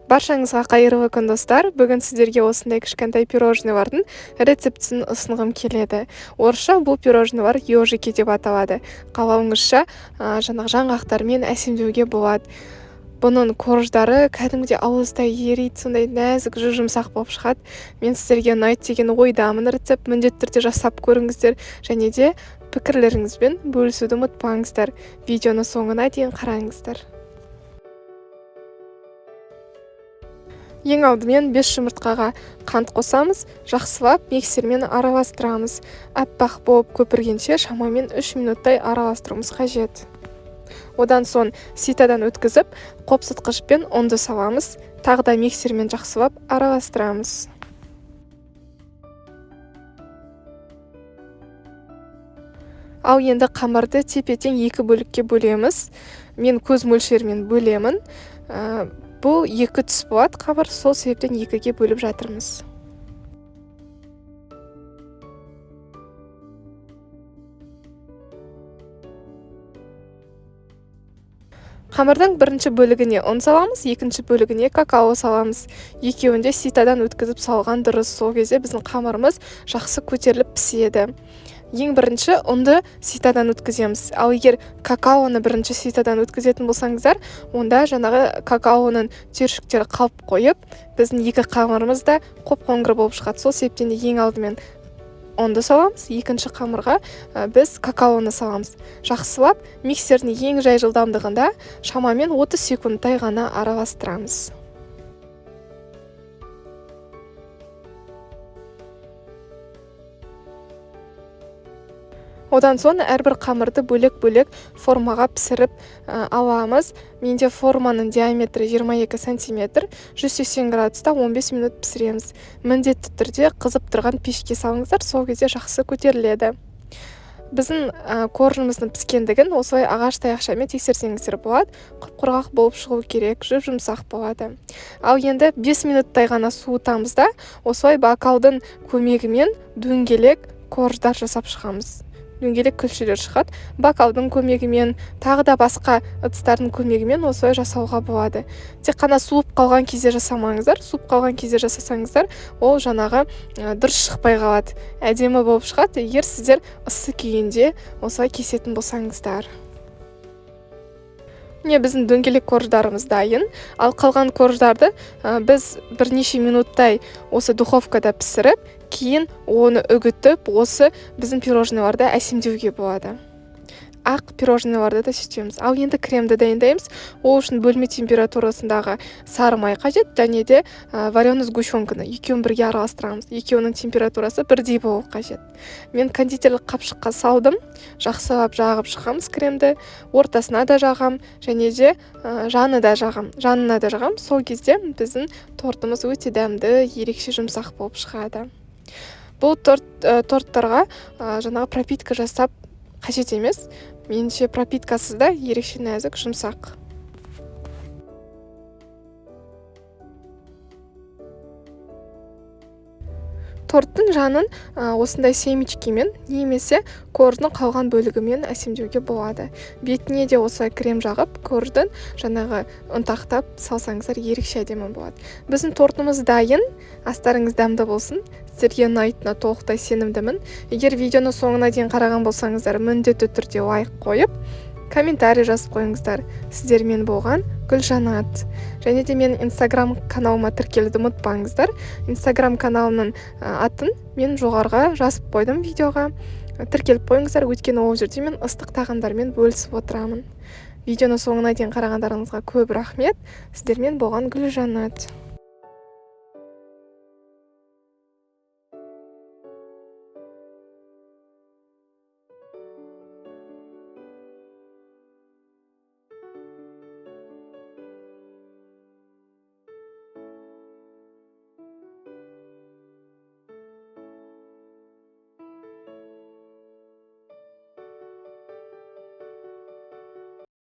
Баршаңызға қайырлы күн достар. Бүгін сіздерге осындай кішкентай пирожныйлардың рецептісін ұсынғым келеді. Орысша бұл пирожныйлар ежики деп аталады. Қалауыңызша жаңағы жаңғақтармен әсемдеуге болады. Бұның корждары кәдімгідей ауызда ериді, сондай нәзік, жұмсақ болып шығады. Мен сіздерге ұнайды деген ойдамын. Рецепт міндетті түрде жасап көріңіздер, және де пікірлеріңізбен бөлісуді ұмытпаңыздар. Видеоны соңына дейін қараңыздар. Ең алдымен 5 жұмыртқаға қант қосамыз, жақсылап миксермен араластырамыз. Аппақ болып көпіргенше шамамен 3 минуттай араластыруымыз қажет. Одан соң ситадан өткізіп, қопсытқышпен ұнды саламыз, тағы да миксермен жақсылап араластырамыз. Ал енді қамырды тепе-тең 2 бөлікке бөлеміз. Мен көз мөлшерімен бөлемін. Бұл 2 түс болады, қамыр, сол себептен 2-ге бөліп жатырмыз. Қамырдың бірінші бөлігіне ұн саламыз, екінші бөлігіне какао саламыз. Екеуінде ситадан өткізіп салған дұрыс. Сол кезде біздің қамырымыз жақсы көтеріліп піседі. Ең бірінші ұнды ситадан өткіземіз. Ал егер какаоны бірінші ситадан өткізетін болсаңыздар, онда жаңағы какаоның түйіршіктері қалып қойып, біздің 2 қамырымыз да қоп-қоңыр болып шығады. Сол себептен ең алдымен ұнды саламыз, екінші қамырға біз какаоны саламыз. Жақсылап миксердің ең жай жылдамдығында шамамен 30 секундтай ғана араластырамыз. Одан соң әрбір қамырды бөлек-бөлек формаға пісіріп аламыз. Менде форманың диаметрі 22 см, 180 градуста 15 минут пісіреміз. Міндетті түрде қызып тұрған пешке салыңыздар, сол кезде жақсы көтеріледі. Біздің коржымыздың піскендігін осылай ағаш таяқшамен тексерсеңіздер болады. Құп-құрғақ болып шығу керек, жұмсақ болады. Ал енді 5 минуттай ғана суытамыз да, осылай бокалдың көмегімен дөңгелек корждар жасап шығамыз. Дөңгелек күлшелер шығады. Бокалдың көмегімен, тағы да басқа ыдыстардың көмегімен осылай жасауға болады. Тек қана суып қалған кезде жасамаңыздар. Суып қалған кезде жасасаңыздар, ол жаңағы дұрыс шықпай қалады. Әдемі болып шығады, егер сіздер ыссы күйінде осылай кесетін болсаңыздар. Біздің дөңгелек корждарымыз дайын. Ал қалған корждарды біз бірнеше минуттай осы духовкада пісіріп, кейін оны үгітіп, осы біздің пирожныйларды әсемдеуге болады. Ақ пирожныйларды да сөйтеміз. Ал енді кремді дайындаймыз. Ол үшін бөлме температурасындағы сары май қажет, және де вареный сгущенканы екеуін бірге араластырамыз. Екеуінің температурасы бірдей болу қажет. Мен кондитерлік қапшыққа салдым, жақсылап жағып шығамыз кремді, ортасына да жағам, және де жанына да жағам. Сол кезде біздің тортымыз өте дәмді, ерекше жұмсақ болып шығады. Бұл торттарға жаңағы пропитка жасап қажет емес. Меніңше пропиткасыз да ерекше нәзік, жұмсақ. Торттың жанын осындай семечкемен немесе корждың қалған бөлігімен әсемдеуге болады. Бетіне де осылай крем жағып, корждың жаңағы ұнтақтап салсаңыздар ерекше әдемі болады. Біздің тортымыз дайын. Астарыңыз дәмді болсын. Сіздерге ұнайтынына толықтай сенімдімін. Егер видеоны соңына дейін қараған болсаңыздар, міндетті түрде лайк қойып, комментарий жазып қойыңыздар. Сіздермен болған Гүлжанат. Және де мен Instagram каналыма тіркелуді ұмытпаңыздар. Instagram каналының атын мен жоғарыға жазып қойдым видеоға. Тіркеліп қойыңыздар, өйткені ол жерде мен ыстық тағамдармен бөлісіп отырамын. Видеоны соңына дейін қарағандарыңызға көп рахмет. Сіздермен болған Гүлжанат.